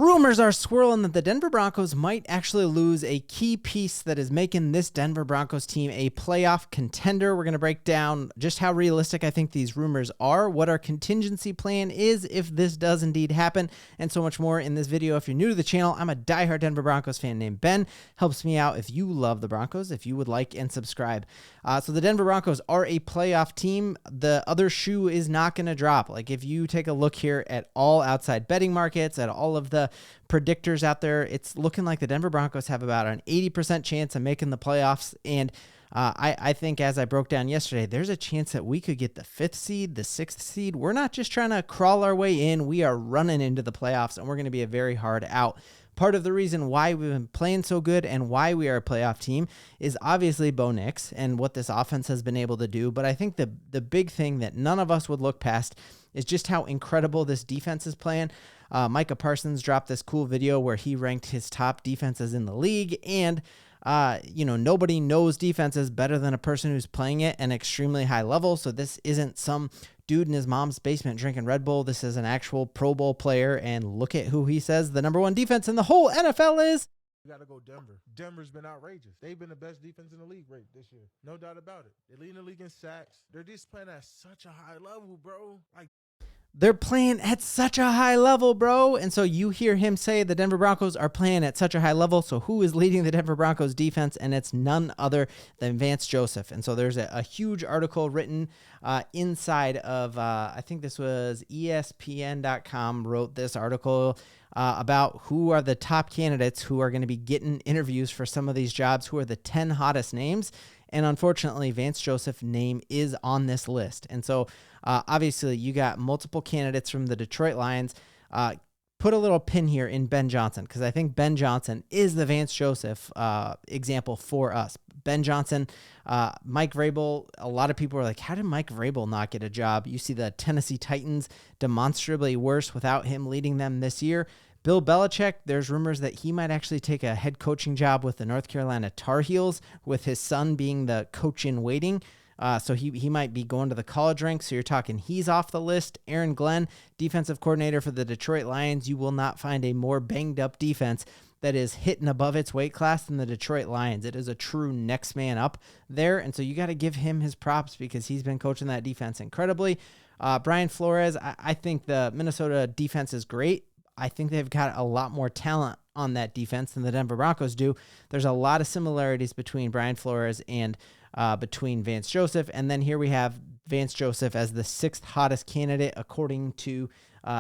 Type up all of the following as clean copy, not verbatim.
Rumors are swirling that the Denver Broncos might actually lose a key piece that is making this Denver Broncos team a playoff contender. We're going to break down just how realistic I think these rumors are, what our contingency plan is if this does indeed happen, and so much more in this video. If you're new to the channel, I'm a diehard Denver Broncos fan named Ben. Helps me out if you love the Broncos, if you would like and subscribe. So the Denver Broncos are a playoff team. The other shoe is not going to drop. Like if you take a look here at all outside betting markets, at all of the predictors out there, it's looking like the Denver Broncos have about an 80% chance of making the playoffs. And I think, as I broke down yesterday, there's a chance that we could get the 5th seed, the 6th seed. We're not just trying to crawl our way in. We are running into the playoffs, and we're going to be a very hard out. Part of the reason why we've been playing so good and why we are a playoff team is obviously Bo Nix and what this offense has been able to do. But I think the big thing that none of us would look past is just how incredible this defense is playing. Micah Parsons dropped this cool video where he ranked his top defenses in the league, and nobody knows defenses better than a person who's playing it at an extremely high level. So this isn't some dude in his mom's basement drinking Red Bull. This is an actual Pro Bowl player, and look at who he says the number one defense in the whole NFL is. You got to go Denver. Denver's been outrageous. They've been the best defense in the league this year. No doubt about it. They're leading the league in sacks. They're just playing at such a high level, bro. They're playing at such a high level, bro. And so you hear him say the Denver Broncos are playing at such a high level. So who is leading the Denver Broncos defense? And it's none other than Vance Joseph. And so there's a huge article written inside of, I think this was ESPN.com wrote this article about who are the top candidates who are going to be getting interviews for some of these jobs, who are the 10 hottest names. And unfortunately, Vance Joseph's name is on this list. And so obviously you got multiple candidates from the Detroit Lions. Put a little pin here in Ben Johnson, because I think Ben Johnson is the Vance Joseph example for us. Ben Johnson, Mike Vrabel, a lot of people are like, how did Mike Vrabel not get a job? You see the Tennessee Titans demonstrably worse without him leading them this year. Bill Belichick, there's rumors that he might actually take a head coaching job with the North Carolina Tar Heels, with his son being the coach in waiting. So he might be going to the college ranks. So you're talking he's off the list. Aaron Glenn, defensive coordinator for the Detroit Lions. You will not find a more banged up defense that is hitting above its weight class than the Detroit Lions. It is a true next man up there. And so you got to give him his props because he's been coaching that defense incredibly. Brian Flores, I think the Minnesota defense is great. I think they've got a lot more talent on that defense than the Denver Broncos do. There's a lot of similarities between Brian Flores and between Vance Joseph. And then here we have Vance Joseph as the 6th hottest candidate according to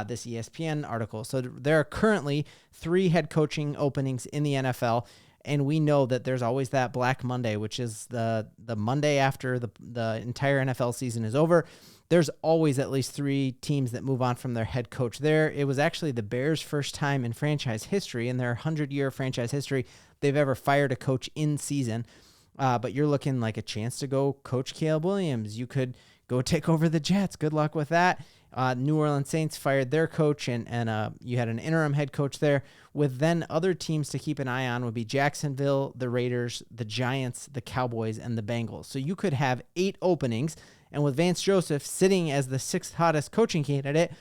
this ESPN article. So there are currently 3 head coaching openings in the NFL. And we know that there's always that Black Monday, which is the Monday after the entire NFL season is over. There's always at least 3 teams that move on from their head coach there. It was actually the Bears' first time in franchise history, in their 100-year franchise history, they've ever fired a coach in season. But you're looking like a chance to go coach Caleb Williams. You could go take over the Jets. Good luck with that. New Orleans Saints fired their coach, and you had an interim head coach there. With then other teams to keep an eye on would be Jacksonville, the Raiders, the Giants, the Cowboys, and the Bengals. So you could have 8 openings. And with Vance Joseph sitting as the 6th hottest coaching candidate,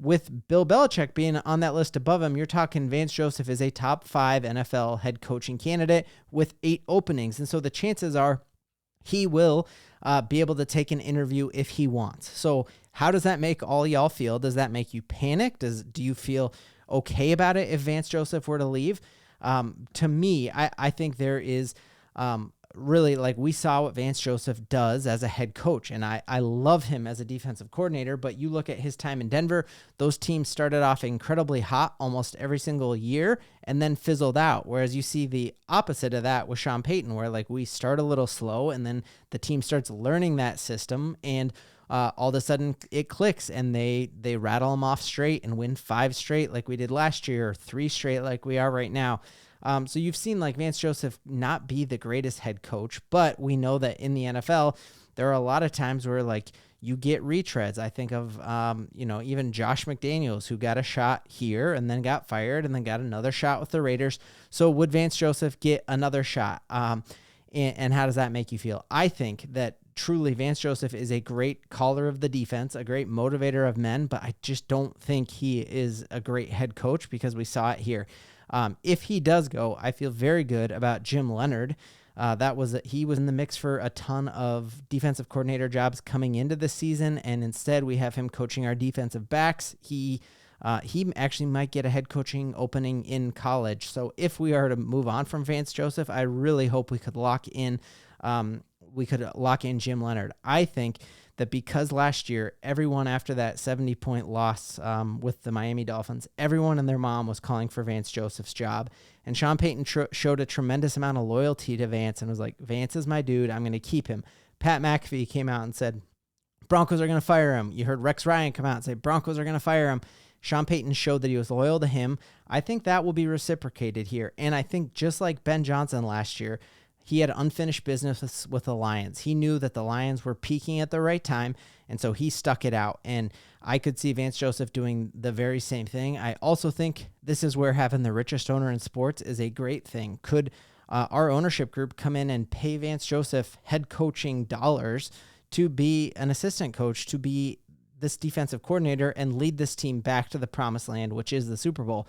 with Bill Belichick being on that list above him, you're talking Vance Joseph is a top 5 NFL head coaching candidate with 8 openings. And so the chances are he will be able to take an interview if he wants. So how does that make all y'all feel? Does that make you panic? Do you feel okay about it if Vance Joseph were to leave? To me, I think there is really, like, we saw what Vance Joseph does as a head coach, and I love him as a defensive coordinator, but you look at his time in Denver, those teams started off incredibly hot almost every single year and then fizzled out, whereas you see the opposite of that with Sean Payton, where like we start a little slow and then the team starts learning that system, and all of a sudden it clicks and they rattle them off straight and win 5 straight like we did last year, or 3 straight like we are right now. So you've seen like Vance Joseph not be the greatest head coach, but we know that in the NFL, there are a lot of times where like you get retreads. I think of, even Josh McDaniels, who got a shot here and then got fired and then got another shot with the Raiders. So would Vance Joseph get another shot? And how does that make you feel? I think that truly, Vance Joseph is a great caller of the defense, a great motivator of men, but I just don't think he is a great head coach because we saw it here. If he does go, I feel very good about Jim Leonhard. He was in the mix for a ton of defensive coordinator jobs coming into the season, and instead we have him coaching our defensive backs. He actually might get a head coaching opening in college. So if we are to move on from Vance Joseph, I really hope we could lock in Jim Leonhard. I think that because last year, everyone after that 70-point loss with the Miami Dolphins, everyone and their mom was calling for Vance Joseph's job. And Sean Payton showed a tremendous amount of loyalty to Vance and was like, Vance is my dude. I'm going to keep him. Pat McAfee came out and said, Broncos are going to fire him. You heard Rex Ryan come out and say, Broncos are going to fire him. Sean Payton showed that he was loyal to him. I think that will be reciprocated here. And I think just like Ben Johnson last year, he had unfinished business with the Lions. He knew that the Lions were peaking at the right time, and so he stuck it out. And I could see Vance Joseph doing the very same thing. I also think this is where having the richest owner in sports is a great thing. Could our ownership group come in and pay Vance Joseph head coaching dollars to be an assistant coach, to be this defensive coordinator and lead this team back to the promised land, which is the Super Bowl?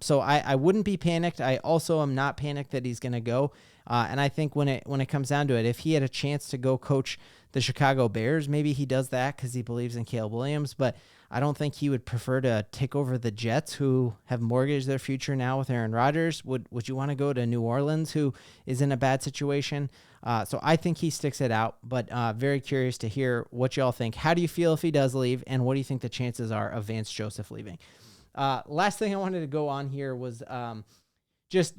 So I wouldn't be panicked. I also am not panicked that he's going to go. And I think when it comes down to it, if he had a chance to go coach the Chicago Bears, maybe he does that because he believes in Caleb Williams. But I don't think he would prefer to take over the Jets, who have mortgaged their future now with Aaron Rodgers. Would you want to go to New Orleans, who is in a bad situation? So I think he sticks it out, but very curious to hear what y'all think. How do you feel if he does leave, and what do you think the chances are of Vance Joseph leaving? Last thing I wanted to go on here was just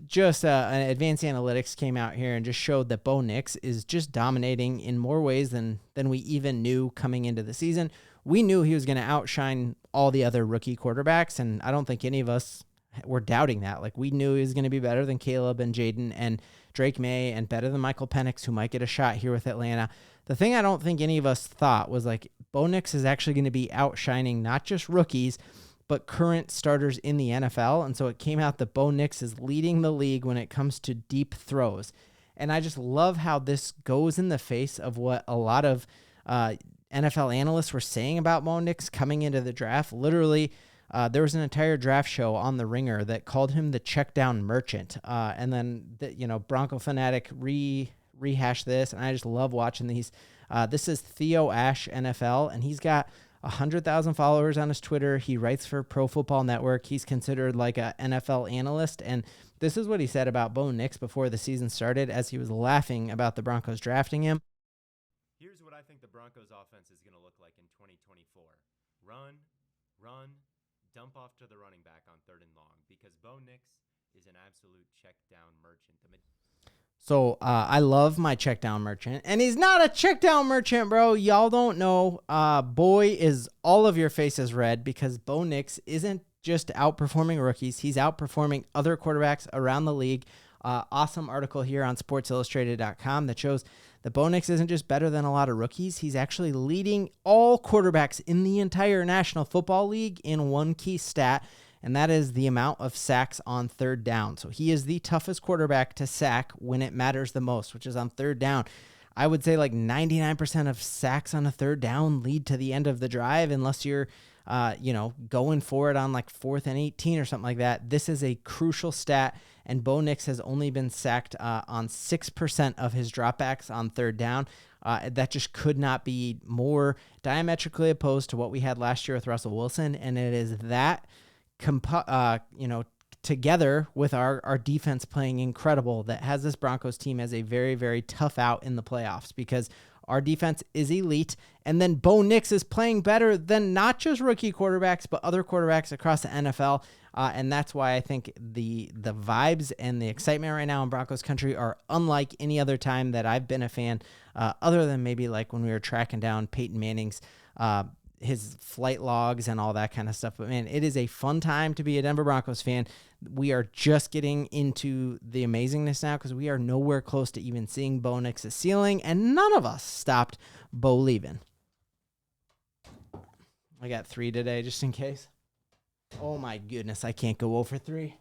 advanced analytics came out here and just showed that Bo Nix is just dominating in more ways than we even knew coming into the season. We knew he was going to outshine all the other rookie quarterbacks, and I don't think any of us were doubting that. Like, we knew he was going to be better than Caleb and Jaden and Drake May and better than Michael Penix, who might get a shot here with Atlanta. The thing I don't think any of us thought was, like, Bo Nix is actually going to be outshining not just rookies, but current starters in the NFL. And so it came out that Bo Nix is leading the league when it comes to deep throws. And I just love how this goes in the face of what a lot of NFL analysts were saying about Bo Nix coming into the draft. Literally, there was an entire draft show on The Ringer that called him the check down merchant. And then, Bronco Fanatic rehashed this. And I just love watching these. This is Theo Ash NFL, and he's got 100,000 followers on his Twitter. He writes for Pro Football Network. He's considered like a NFL analyst. And this is what he said about Bo Nix before the season started as he was laughing about the Broncos drafting him. Here's what I think the Broncos offense is going to look like in 2024. Run, dump off to the running back on 3rd and long, because Bo Nix is an absolute check down merchant. So I love my check down merchant, and he's not a check down merchant, bro. Y'all don't know. Boy, is all of your faces red, because Bo Nix isn't just outperforming rookies. He's outperforming other quarterbacks around the league. Awesome article here on SportsIllustrated.com that shows that Bo Nix isn't just better than a lot of rookies. He's actually leading all quarterbacks in the entire National Football League in one key stat, and that is the amount of sacks on 3rd down. So he is the toughest quarterback to sack when it matters the most, which is on 3rd down. I would say like 99% of sacks on a 3rd down lead to the end of the drive, unless you're, going for it on like 4th and 18 or something like that. This is a crucial stat, and Bo Nix has only been sacked on 6% of his dropbacks on 3rd down. That just could not be more diametrically opposed to what we had last year with Russell Wilson, and it is that together with our defense playing incredible that has this Broncos team as a very, very tough out in the playoffs, because our defense is elite. And then Bo Nix is playing better than not just rookie quarterbacks, but other quarterbacks across the NFL. And that's why I think the vibes and the excitement right now in Broncos country are unlike any other time that I've been a fan, other than maybe like when we were tracking down Peyton Manning's his flight logs and all that kind of stuff. But man, it is a fun time to be a Denver Broncos fan. We are just getting into the amazingness now, because we are nowhere close to even seeing Bo Nix's ceiling, and none of us stopped Bo leaving. I got 3 today, just in case. Oh my goodness, I can't go over 3.